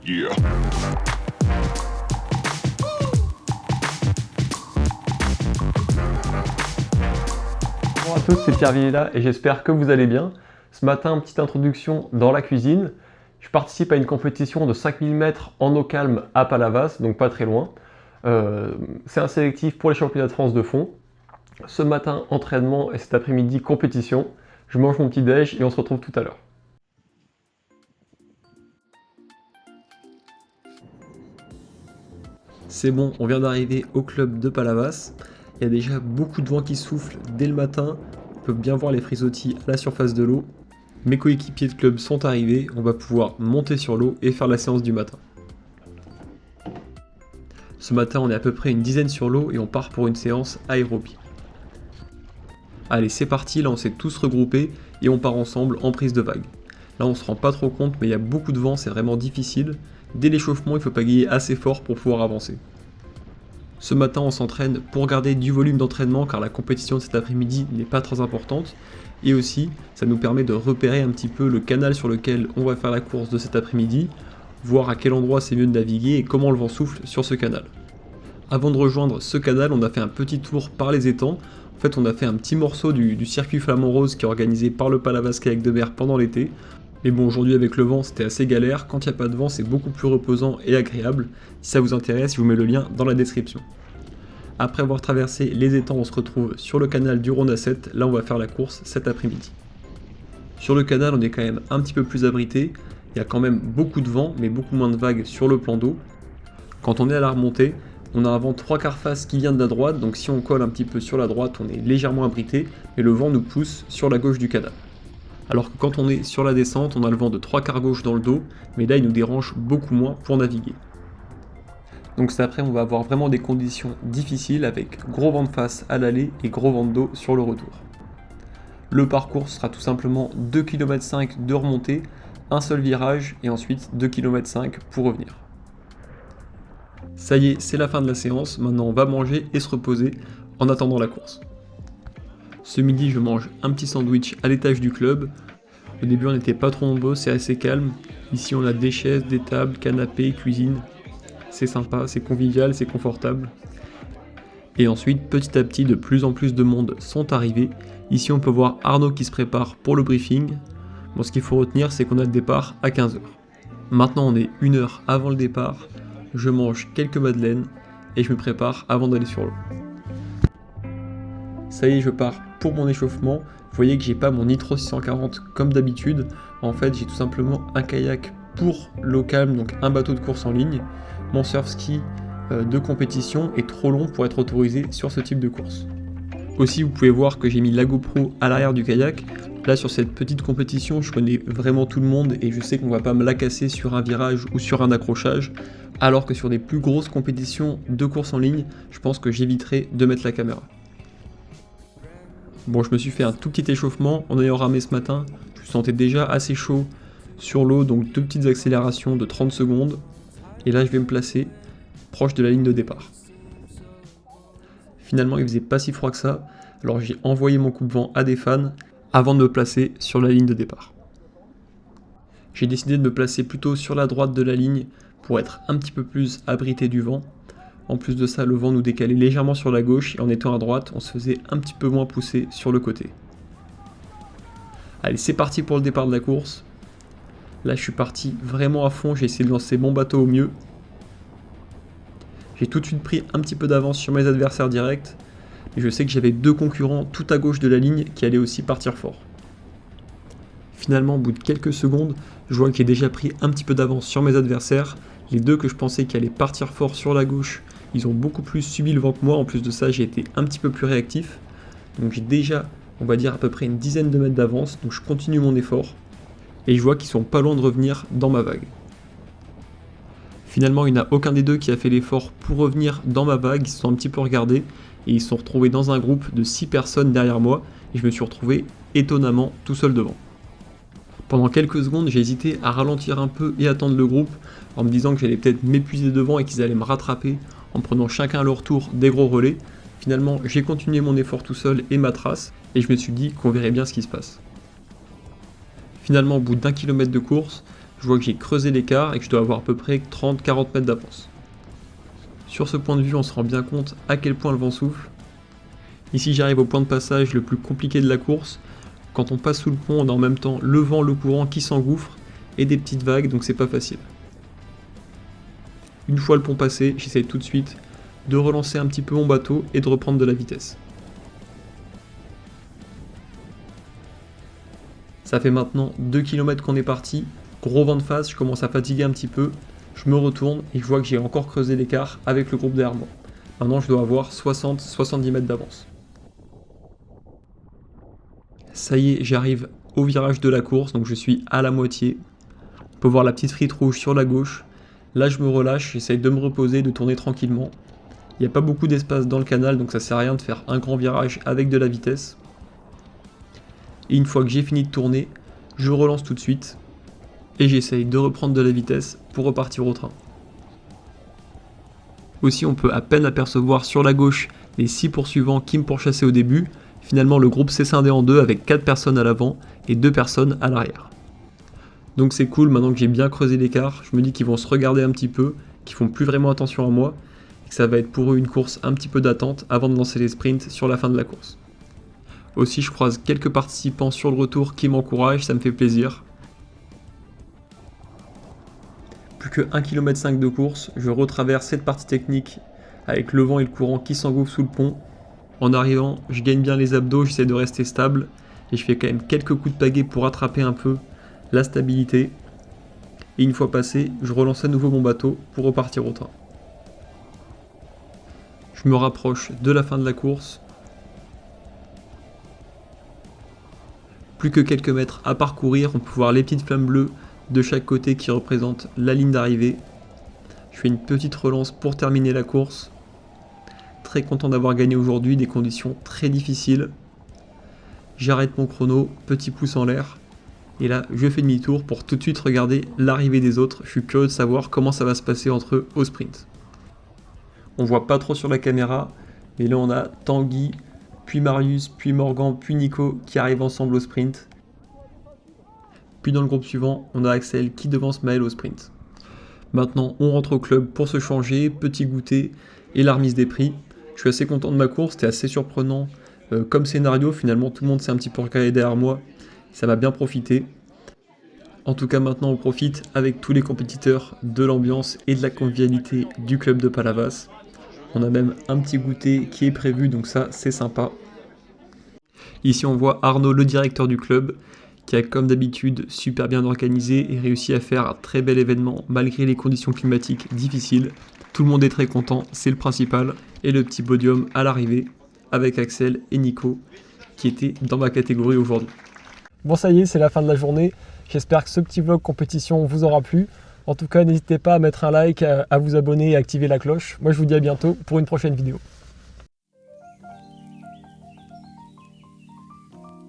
Yeah. Bonjour à tous, c'est Pierre Villela et j'espère que vous allez bien. Ce matin, petite introduction dans la cuisine. Je participe à une compétition de 5000 mètres en eau calme à Palavas, donc pas très loin. C'est un sélectif pour les championnats de France de fond. Ce matin, entraînement et cet après-midi, compétition. Je mange mon petit déj et on se retrouve tout à l'heure. C'est bon, on vient d'arriver au club de Palavas. Il y a déjà beaucoup de vent qui souffle dès le matin. On peut bien voir les frisottis à la surface de l'eau. Mes coéquipiers de club sont arrivés, on va pouvoir monter sur l'eau et faire la séance du matin. Ce matin, on est à peu près une dizaine sur l'eau et on part pour une séance aérobie. Allez, c'est parti, là on s'est tous regroupés et on part ensemble en prise de vague. Là on se rend pas trop compte mais il y a beaucoup de vent, c'est vraiment difficile. Dès l'échauffement, il faut pagayer assez fort pour pouvoir avancer. Ce matin, on s'entraîne pour garder du volume d'entraînement car la compétition de cet après-midi n'est pas très importante. Et aussi, ça nous permet de repérer un petit peu le canal sur lequel on va faire la course de cet après-midi, voir à quel endroit c'est mieux de naviguer et comment le vent souffle sur ce canal. Avant de rejoindre ce canal, on a fait un petit tour par les étangs. En fait, on a fait un petit morceau du circuit Flamand Rose qui est organisé par le Palavas Kayak de Mer pendant l'été. Mais bon, aujourd'hui avec le vent, c'était assez galère. Quand il n'y a pas de vent, c'est beaucoup plus reposant et agréable. Si ça vous intéresse, je vous mets le lien dans la description. Après avoir traversé les étangs, on se retrouve sur le canal du Rhône à 7. Là, on va faire la course cet après-midi. Sur le canal, on est quand même un petit peu plus abrité. Il y a quand même beaucoup de vent, mais beaucoup moins de vagues sur le plan d'eau. Quand on est à la remontée, on a un vent 3/4 face qui vient de la droite. Donc si on colle un petit peu sur la droite, on est légèrement abrité. Mais le vent nous pousse sur la gauche du canal. Alors que quand on est sur la descente, on a le vent de 3/4 gauche dans le dos, mais là il nous dérange beaucoup moins pour naviguer. Donc c'est après on va avoir vraiment des conditions difficiles avec gros vent de face à l'aller et gros vent de dos sur le retour. Le parcours sera tout simplement 2,5 km de remontée, un seul virage et ensuite 2,5 km pour revenir. Ça y est, c'est la fin de la séance, maintenant on va manger et se reposer en attendant la course. Ce midi, je mange un petit sandwich à l'étage du club. Au début, on n'était pas trop nombreux, c'est assez calme. Ici, on a des chaises, des tables, canapés, cuisine. C'est sympa, c'est convivial, c'est confortable. Et ensuite, petit à petit, de plus en plus de monde sont arrivés. Ici, on peut voir Arnaud qui se prépare pour le briefing. Bon, ce qu'il faut retenir, c'est qu'on a le départ à 15h. Maintenant, on est 1 heure avant le départ. Je mange quelques madeleines et je me prépare avant d'aller sur l'eau. Ça y est, je pars pour mon échauffement. Vous voyez que j'ai pas mon Nitro 640 comme d'habitude. En fait, j'ai tout simplement un kayak pour l'eau calme, donc un bateau de course en ligne. Mon surf ski de compétition est trop long pour être autorisé sur ce type de course. Aussi, vous pouvez voir que j'ai mis la GoPro à l'arrière du kayak. Là, sur cette petite compétition, je connais vraiment tout le monde et je sais qu'on va pas me la casser sur un virage ou sur un accrochage. Alors que sur des plus grosses compétitions de course en ligne, je pense que j'éviterai de mettre la caméra. Bon, je me suis fait un tout petit échauffement en ayant ramé ce matin. Je me sentais déjà assez chaud sur l'eau, donc 2 petites accélérations de 30 secondes. Et là, je vais me placer proche de la ligne de départ. Finalement, il faisait pas si froid que ça, alors j'ai envoyé mon coupe-vent à des fans avant de me placer sur la ligne de départ. J'ai décidé de me placer plutôt sur la droite de la ligne pour être un petit peu plus abrité du vent. En plus de ça, le vent nous décalait légèrement sur la gauche et en étant à droite, on se faisait un petit peu moins pousser sur le côté. Allez, c'est parti pour le départ de la course. Là, je suis parti vraiment à fond, j'ai essayé de lancer mon bateau au mieux. J'ai tout de suite pris un petit peu d'avance sur mes adversaires directs. Et je sais que j'avais 2 concurrents tout à gauche de la ligne qui allaient aussi partir fort. Finalement, au bout de quelques secondes, je vois que j'ai déjà pris un petit peu d'avance sur mes adversaires. Les 2 que je pensais qu'ils allaient partir fort sur la gauche, ils ont beaucoup plus subi le vent que moi. En plus de ça, j'ai été un petit peu plus réactif. Donc j'ai déjà, on va dire, à peu près une dizaine de mètres d'avance. Donc je continue mon effort. Et je vois qu'ils sont pas loin de revenir dans ma vague. Finalement, il n'y en a aucun des 2 qui a fait l'effort pour revenir dans ma vague. Ils se sont un petit peu regardés. Et ils se sont retrouvés dans un groupe de 6 personnes derrière moi. Et je me suis retrouvé étonnamment tout seul devant. Pendant quelques secondes, j'ai hésité à ralentir un peu et attendre le groupe en me disant que j'allais peut-être m'épuiser devant et qu'ils allaient me rattraper en prenant chacun à leur tour des gros relais. Finalement, j'ai continué mon effort tout seul et ma trace et je me suis dit qu'on verrait bien ce qui se passe. Finalement, au bout d'1 kilomètre de course, je vois que j'ai creusé l'écart et que je dois avoir à peu près 30-40 mètres d'avance. Sur ce point de vue, on se rend bien compte à quel point le vent souffle. Ici, j'arrive au point de passage le plus compliqué de la course. Quand on passe sous le pont, on a en même temps le vent, le courant qui s'engouffre et des petites vagues, donc c'est pas facile. Une fois le pont passé, j'essaye tout de suite de relancer un petit peu mon bateau et de reprendre de la vitesse. Ça fait maintenant 2 km qu'on est parti, gros vent de face, je commence à fatiguer un petit peu, je me retourne et je vois que j'ai encore creusé l'écart avec le groupe derrière moi. Maintenant je dois avoir 60-70 mètres d'avance. Ça y est, j'arrive au virage de la course, donc je suis à la moitié. On peut voir la petite frite rouge sur la gauche. Là je me relâche, j'essaye de me reposer, de tourner tranquillement. Il n'y a pas beaucoup d'espace dans le canal, donc ça sert à rien de faire un grand virage avec de la vitesse. Et une fois que j'ai fini de tourner, je relance tout de suite. Et j'essaye de reprendre de la vitesse pour repartir au train. Aussi, on peut à peine apercevoir sur la gauche les 6 poursuivants qui me pourchassaient au début. Finalement, le groupe s'est scindé en deux avec 4 personnes à l'avant et 2 personnes à l'arrière. Donc c'est cool, maintenant que j'ai bien creusé l'écart, je me dis qu'ils vont se regarder un petit peu, qu'ils font plus vraiment attention à moi, et que ça va être pour eux une course un petit peu d'attente avant de lancer les sprints sur la fin de la course. Aussi, je croise quelques participants sur le retour qui m'encouragent, ça me fait plaisir. Plus que 1,5 km de course, je retraverse cette partie technique avec le vent et le courant qui s'engouffrent sous le pont. En arrivant, je gagne bien les abdos, j'essaie de rester stable et je fais quand même quelques coups de pagaie pour attraper un peu la stabilité. Et une fois passé, je relance à nouveau mon bateau pour repartir au train. Je me rapproche de la fin de la course. Plus que quelques mètres à parcourir, on peut voir les petites flammes bleues de chaque côté qui représentent la ligne d'arrivée. Je fais une petite relance pour terminer la course. Très content d'avoir gagné aujourd'hui, des conditions très difficiles. J'arrête mon chrono, petit pouce en l'air. Et là, je fais demi-tour pour tout de suite regarder l'arrivée des autres. Je suis curieux de savoir comment ça va se passer entre eux au sprint. On voit pas trop sur la caméra, mais là on a Tanguy, puis Marius, puis Morgan, puis Nico qui arrivent ensemble au sprint. Puis dans le groupe suivant, on a Axel qui devance Maël au sprint. Maintenant, on rentre au club pour se changer, petit goûter et la remise des prix. Je suis assez content de ma course, c'était assez surprenant comme scénario. Finalement, tout le monde s'est un petit peu recalé derrière moi. Ça m'a bien profité. En tout cas, maintenant, on profite avec tous les compétiteurs de l'ambiance et de la convivialité du club de Palavas. On a même un petit goûter qui est prévu, donc ça, c'est sympa. Ici, on voit Arnaud, le directeur du club, qui a comme d'habitude super bien organisé et réussi à faire un très bel événement malgré les conditions climatiques difficiles. Tout le monde est très content, c'est le principal. Et le petit podium à l'arrivée avec Axel et Nico qui étaient dans ma catégorie aujourd'hui. Bon, ça y est, c'est la fin de la journée. J'espère que ce petit vlog compétition vous aura plu. En tout cas, n'hésitez pas à mettre un like, à vous abonner et à activer la cloche. Moi, je vous dis à bientôt pour une prochaine vidéo.